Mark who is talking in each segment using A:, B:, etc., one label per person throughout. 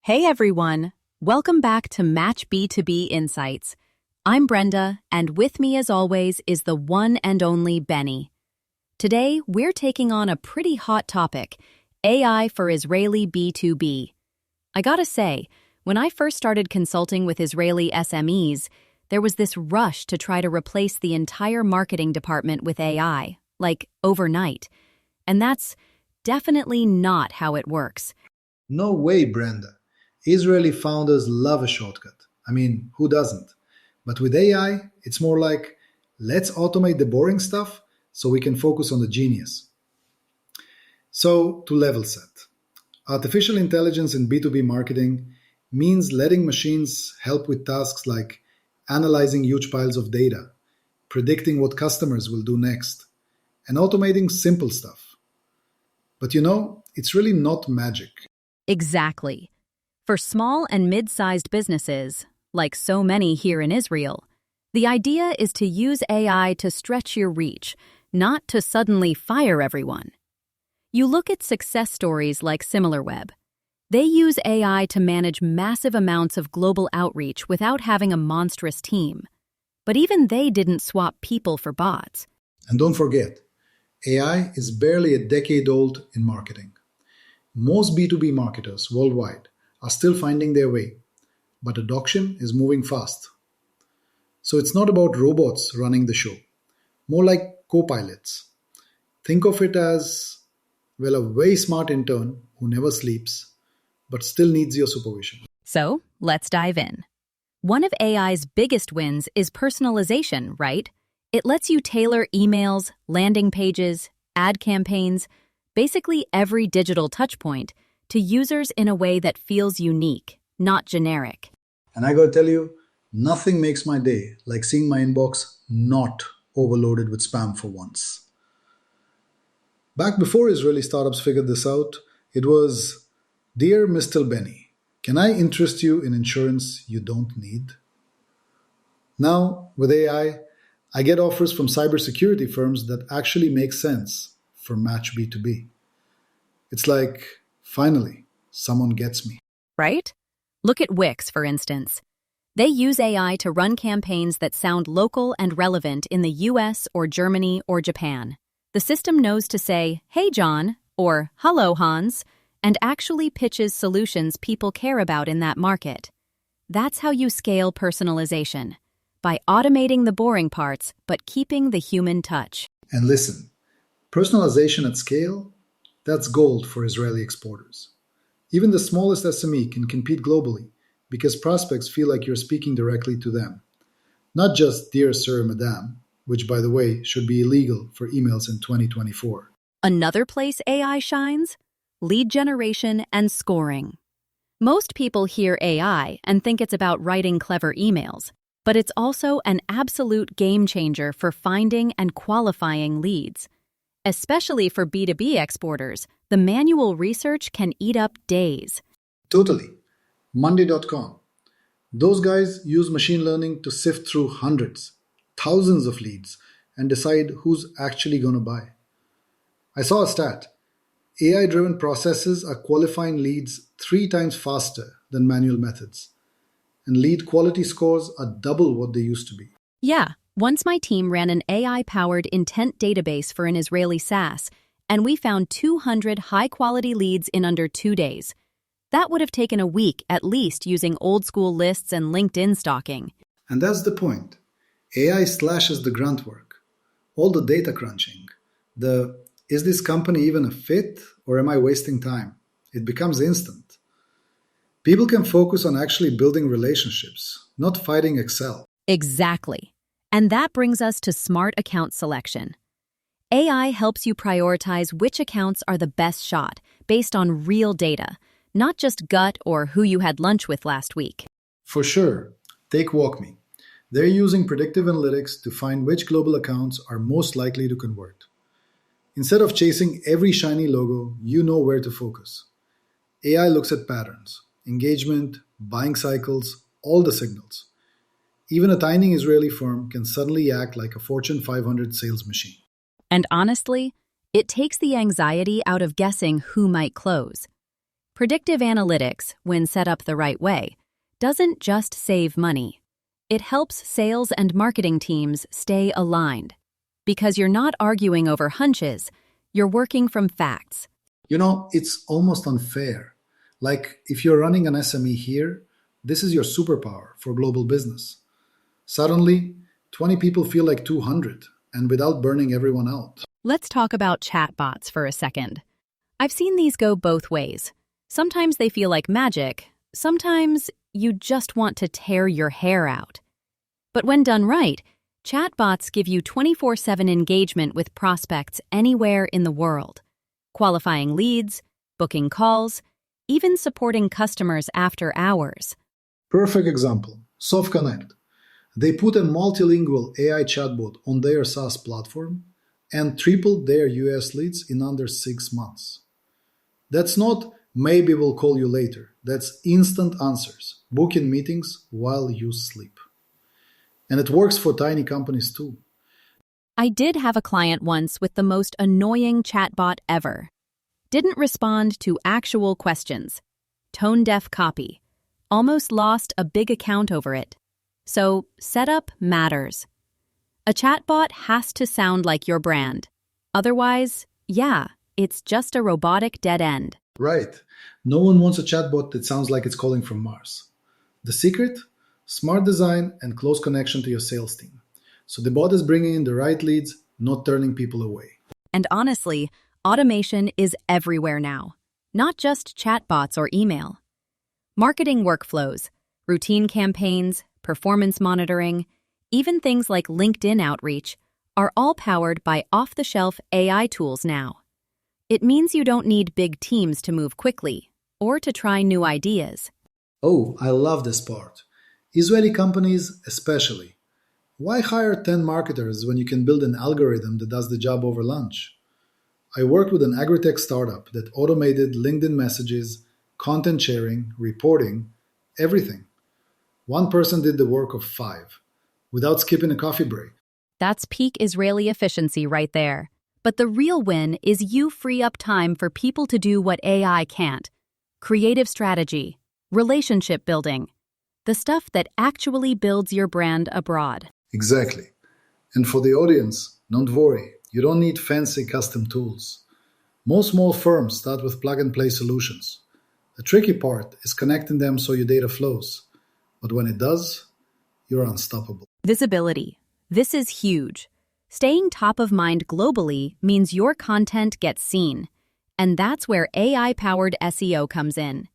A: Hey everyone! Welcome back to Match B2B Insights. I'm Brenda, and with me as always is the one and only Benny. Today, we're taking on a pretty hot topic, AI for Israeli B2B. I gotta say, when I first started consulting with Israeli SMEs, there was this rush to try to replace the entire marketing department with AI, like overnight. And that's definitely not how it works.
B: No way, Brenda. Israeli founders love a shortcut. I mean, who doesn't? But with AI, it's more like, let's automate the boring stuff so we can focus on the genius. So, to level set, artificial intelligence in B2B marketing means letting machines help with tasks like analyzing huge piles of data, predicting what customers will do next, and automating simple stuff. But it's really not magic.
A: Exactly. For small and mid-sized businesses, like so many here in Israel, the idea is to use AI to stretch your reach, not to suddenly fire everyone. You look at success stories like SimilarWeb. They use AI to manage massive amounts of global outreach without having a monstrous team. But even they didn't swap people for bots.
B: And don't forget, AI is barely a decade old in marketing. Most B2B marketers worldwide are still finding their way, but adoption is moving fast. So it's not about robots running the show, more like co-pilots. Think of it as, well, a very smart intern who never sleeps, but still needs your supervision.
A: So, let's dive in. One of AI's biggest wins is personalization, right? It lets you tailor emails, landing pages, ad campaigns, basically every digital touchpoint, to users in a way that feels unique, not generic.
B: And I gotta tell you, nothing makes my day like seeing my inbox not overloaded with spam for once. Back before Israeli startups figured this out, it was, Dear Mr. Benny, can I interest you in insurance you don't need? Now, with AI, I get offers from cybersecurity firms that actually make sense for Match B2B. It's like, finally, someone gets me.
A: Right? Look at Wix, for instance. They use AI to run campaigns that sound local and relevant in the US or Germany or Japan. The system knows to say, "Hey John," or "Hello Hans," and actually pitches solutions people care about in that market. That's how you scale personalization, by automating the boring parts but keeping the human touch.
B: And listen, personalization at scale, that's gold for Israeli exporters. Even the smallest SME can compete globally because prospects feel like you're speaking directly to them. Not just Dear Sir, Madame, which, by the way, should be illegal for emails in 2024.
A: Another place AI shines? Lead generation and scoring. Most people hear AI and think it's about writing clever emails, but it's also an absolute game changer for finding and qualifying leads. Especially for B2B exporters, the manual research can eat up days.
B: Totally. Monday.com. Those guys use machine learning to sift through hundreds, thousands of leads and decide who's actually going to buy. I saw a stat. AI-driven processes are qualifying leads 3 times faster than manual methods. And lead quality scores are double what they used to be.
A: Yeah. Once my team ran an AI-powered intent database for an Israeli SaaS, and we found 200 high-quality leads in under 2 days. That would have taken a week at least using old-school lists and LinkedIn stalking.
B: And that's the point. AI slashes the grunt work, all the data crunching, is this company even a fit or am I wasting time? It becomes instant. People can focus on actually building relationships, not fighting Excel.
A: Exactly. And that brings us to smart account selection. AI helps you prioritize which accounts are the best shot based on real data, not just gut or who you had lunch with last week.
B: For sure. Take WalkMe. They're using predictive analytics to find which global accounts are most likely to convert. Instead of chasing every shiny logo, you know where to focus. AI looks at patterns, engagement, buying cycles, all the signals. Even a tiny Israeli firm can suddenly act like a Fortune 500 sales machine.
A: And honestly, it takes the anxiety out of guessing who might close. Predictive analytics, when set up the right way, doesn't just save money. It helps sales and marketing teams stay aligned. Because you're not arguing over hunches, you're working from facts.
B: It's almost unfair. Like, if you're running an SME here, this is your superpower for global business. Suddenly, 20 people feel like 200, and without burning everyone out.
A: Let's talk about chatbots for a second. I've seen these go both ways. Sometimes they feel like magic, sometimes you just want to tear your hair out. But when done right, chatbots give you 24/7 engagement with prospects anywhere in the world, qualifying leads, booking calls, even supporting customers after hours.
B: Perfect example, SoftConnect. They put a multilingual AI chatbot on their SaaS platform and tripled their US leads in under 6 months. That's not maybe we'll call you later. That's instant answers. Book in meetings while you sleep. And it works for tiny companies too.
A: I did have a client once with the most annoying chatbot ever. Didn't respond to actual questions. Tone-deaf copy. Almost lost a big account over it. So, setup matters. A chatbot has to sound like your brand. Otherwise, it's just a robotic dead end.
B: Right. No one wants a chatbot that sounds like it's calling from Mars. The secret? Smart design and close connection to your sales team. So the bot is bringing in the right leads, not turning people away.
A: And honestly, automation is everywhere now. Not just chatbots or email. Marketing workflows, routine campaigns, performance monitoring, even things like LinkedIn outreach are all powered by off-the-shelf AI tools now. It means you don't need big teams to move quickly or to try new ideas.
B: Oh, I love this part. Israeli companies especially. Why hire 10 marketers when you can build an algorithm that does the job over lunch? I worked with an agritech startup that automated LinkedIn messages, content sharing, reporting, everything. One person did the work of 5, without skipping a coffee break.
A: That's peak Israeli efficiency right there. But the real win is you free up time for people to do what AI can't. Creative strategy, relationship building, the stuff that actually builds your brand abroad.
B: Exactly. And for the audience, don't worry, you don't need fancy custom tools. Most small firms start with plug-and-play solutions. The tricky part is connecting them so your data flows. But when it does, you're unstoppable.
A: Visibility. This is huge. Staying top of mind globally means your content gets seen. And that's where AI-powered SEO comes in.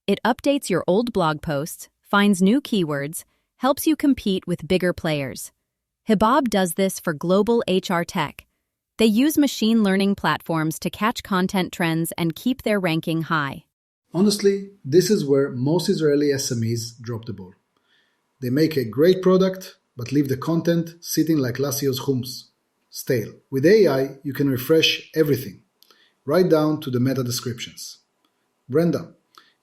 A: It updates your old blog posts, finds new keywords, helps you compete with bigger players. Hibab does this for global HR tech. They use machine learning platforms to catch content trends and keep their ranking high.
B: Honestly, this is where most Israeli SMEs drop the ball. They make a great product, but leave the content sitting like last hummus, stale. With AI, you can refresh everything, right down to the meta descriptions. Brenda,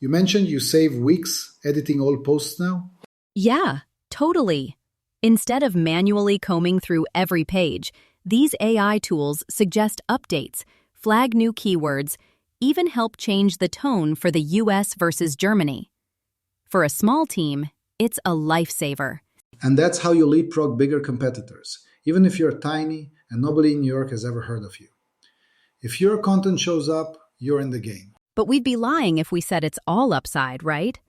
B: you mentioned you save weeks editing all posts now?
A: Yeah, totally. Instead of manually combing through every page, these AI tools suggest updates, flag new keywords, even help change the tone for the US versus Germany. For a small team, it's a lifesaver.
B: And that's how you leapfrog bigger competitors, even if you're tiny and nobody in New York has ever heard of you. If your content shows up, you're in the game.
A: But we'd be lying if we said it's all upside, right?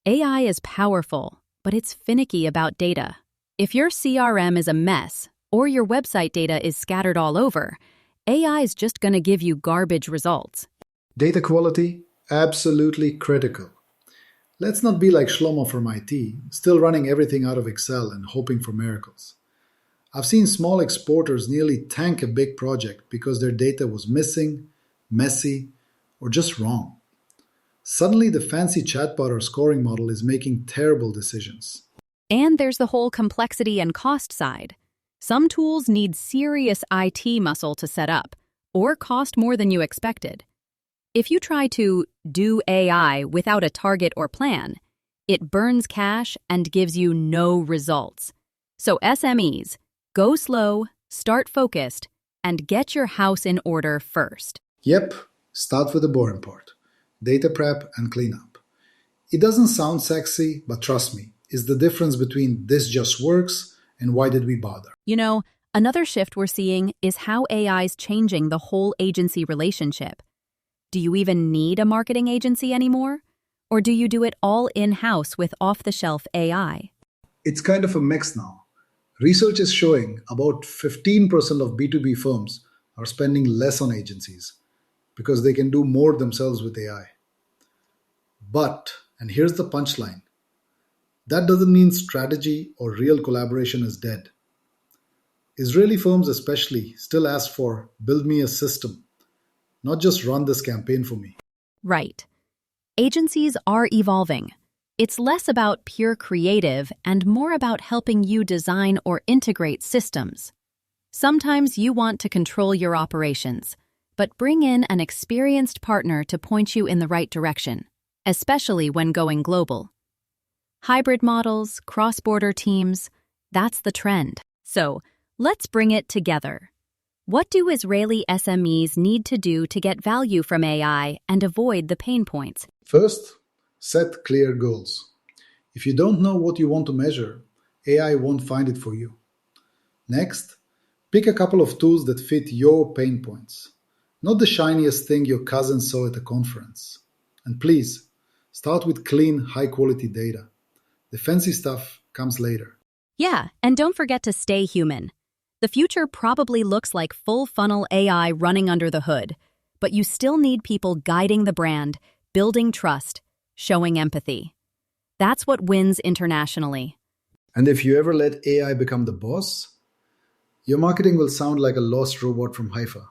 A: AI is powerful, but it's finicky about data. If your CRM is a mess, or your website data is scattered all over, AI is just going to give you garbage results.
B: Data quality, absolutely critical. Let's not be like Shlomo from IT, still running everything out of Excel and hoping for miracles. I've seen small exporters nearly tank a big project because their data was missing, messy, or just wrong. Suddenly, the fancy chatbot or scoring model is making terrible decisions.
A: And there's the whole complexity and cost side. Some tools need serious IT muscle to set up, or cost more than you expected. If you try to do AI without a target or plan, it burns cash and gives you no results. So SMEs, go slow, start focused, and get your house in order first.
B: Yep, start with the boring part. data prep, and cleanup. It doesn't sound sexy, but trust me, it's the difference between this just works and why did we bother.
A: You know, another shift we're seeing is how AI's changing the whole agency relationship. Do you even need a marketing agency anymore? Or do you do it all in-house with off-the-shelf AI?
B: It's kind of a mix now. Research is showing about 15% of B2B firms are spending less on agencies because they can do more themselves with AI. But, and here's the punchline, that doesn't mean strategy or real collaboration is dead. Israeli firms, especially, still ask for build me a system, not just run this campaign for me.
A: Right. Agencies are evolving. It's less about pure creative and more about helping you design or integrate systems. Sometimes you want to control your operations, but bring in an experienced partner to point you in the right direction, especially when going global. Hybrid models, cross-border teams, that's the trend. So, let's bring it together. What do Israeli SMEs need to do to get value from AI and avoid the pain points?
B: First, set clear goals. If you don't know what you want to measure, AI won't find it for you. Next, pick a couple of tools that fit your pain points, not the shiniest thing your cousin saw at a conference. And please, start with clean, high-quality data. The fancy stuff comes later.
A: Yeah, and don't forget to stay human. The future probably looks like full-funnel AI running under the hood, but you still need people guiding the brand, building trust, showing empathy. That's what wins internationally.
B: And if you ever let AI become the boss, your marketing will sound like a lost robot from Haifa.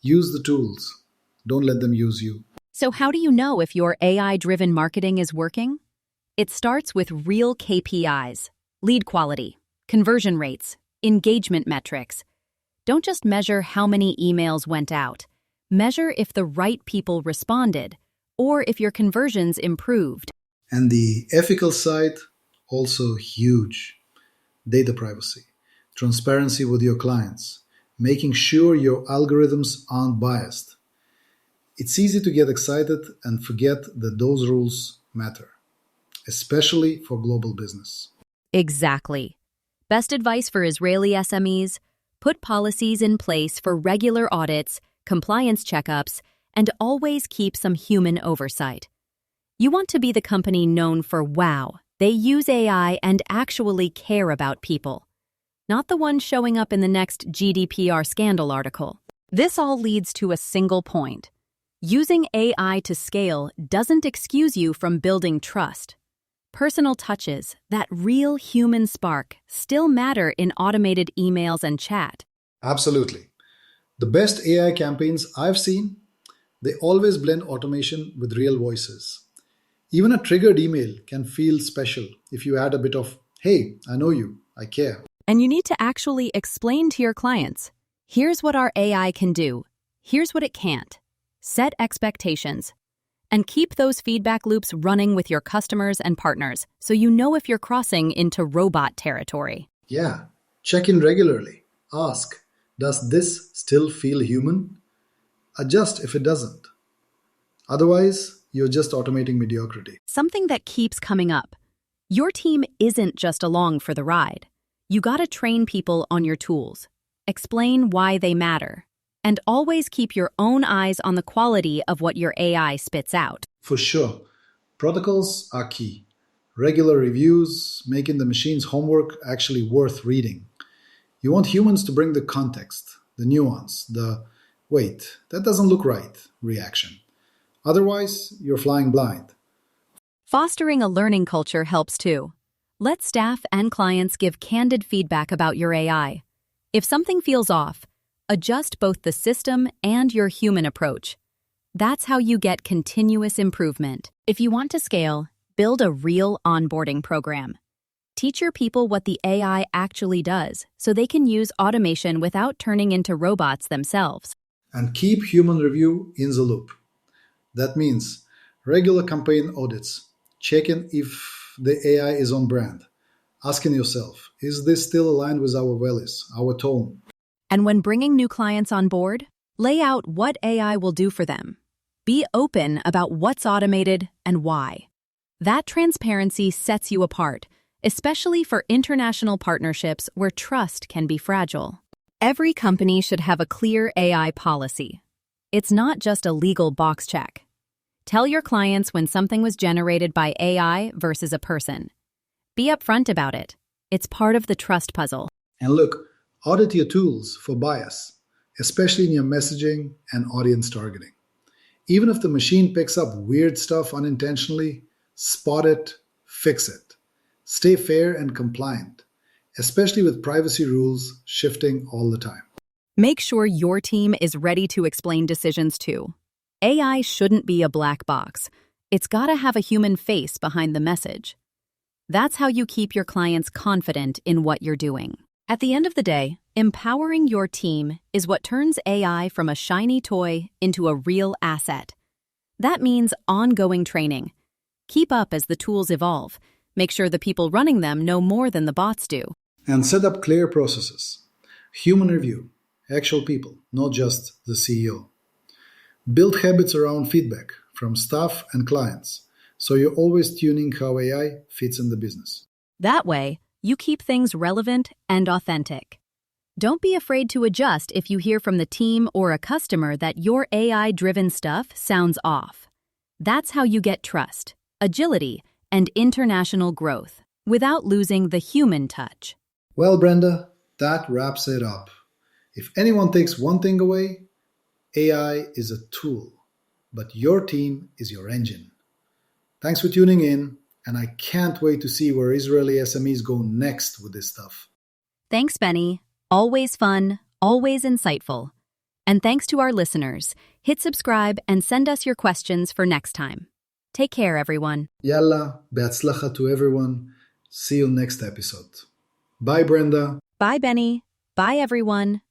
B: Use the tools. Don't let them use you.
A: So how do you know if your AI-driven marketing is working? It starts with real KPIs, lead quality, conversion rates, engagement metrics. Don't just measure how many emails went out. Measure if the right people responded, or if your conversions improved.
B: And the ethical side, also huge. Data privacy, transparency with your clients, making sure your algorithms aren't biased. It's easy to get excited and forget that those rules matter, especially for global business.
A: Exactly. Best advice for Israeli SMEs? Put policies in place for regular audits, compliance checkups, and always keep some human oversight. You want to be the company known for wow, they use AI and actually care about people, not the one showing up in the next GDPR scandal article. This all leads to a single point. Using AI to scale doesn't excuse you from building trust. Personal touches, that real human spark, still matter in automated emails and chat.
B: Absolutely. The best AI campaigns I've seen, they always blend automation with real voices. Even a triggered email can feel special if you add a bit of, hey, I know you, I care.
A: And you need to actually explain to your clients, here's what our AI can do, here's what it can't. Set expectations. And keep those feedback loops running with your customers and partners so you know if you're crossing into robot territory.
B: Yeah, check in regularly. Ask, does this still feel human? Adjust if it doesn't. Otherwise, you're just automating mediocrity.
A: Something that keeps coming up. Your team isn't just along for the ride. You gotta train people on your tools. Explain why they matter. And always keep your own eyes on the quality of what your AI spits out.
B: For sure, protocols are key. Regular reviews, making the machine's homework actually worth reading. You want humans to bring the context, the nuance, the wait, that doesn't look right reaction. Otherwise, you're flying blind.
A: Fostering a learning culture helps too. Let staff and clients give candid feedback about your AI. If something feels off, adjust both the system and your human approach. That's how you get continuous improvement. If you want to scale, build a real onboarding program. Teach your people what the AI actually does so they can use automation without turning into robots themselves.
B: And keep human review in the loop. That means regular campaign audits, checking if the AI is on brand, asking yourself, is this still aligned with our values, our tone?
A: And when bringing new clients on board, lay out what AI will do for them. Be open about what's automated and why. That transparency sets you apart, especially for international partnerships where trust can be fragile. Every company should have a clear AI policy. It's not just a legal box check. Tell your clients when something was generated by AI versus a person. Be upfront about it. It's part of the trust puzzle.
B: And look, audit your tools for bias, especially in your messaging and audience targeting. Even if the machine picks up weird stuff unintentionally, spot it, fix it. Stay fair and compliant, especially with privacy rules shifting all the time.
A: Make sure your team is ready to explain decisions too. AI shouldn't be a black box. It's gotta have a human face behind the message. That's how you keep your clients confident in what you're doing. At the end of the day, empowering your team is what turns AI from a shiny toy into a real asset. That means ongoing training. Keep up as the tools evolve. Make sure the people running them know more than the bots do.
B: And set up clear processes. Human review, actual people, not just the CEO. Build habits around feedback from staff and clients, so you're always tuning how AI fits in the business.
A: That way, you keep things relevant and authentic. Don't be afraid to adjust if you hear from the team or a customer that your AI-driven stuff sounds off. That's how you get trust, agility, and international growth without losing the human touch.
B: Well, Brenda, that wraps it up. If anyone takes one thing away, AI is a tool, but your team is your engine. Thanks for tuning in, and I can't wait to see where Israeli SMEs go next with this stuff.
A: Thanks, Benny. Always fun, always insightful. And thanks to our listeners. Hit subscribe and send us your questions for next time. Take care, everyone.
B: Yalla, be'atzlacha to everyone. See you next episode. Bye, Brenda.
A: Bye, Benny. Bye, everyone.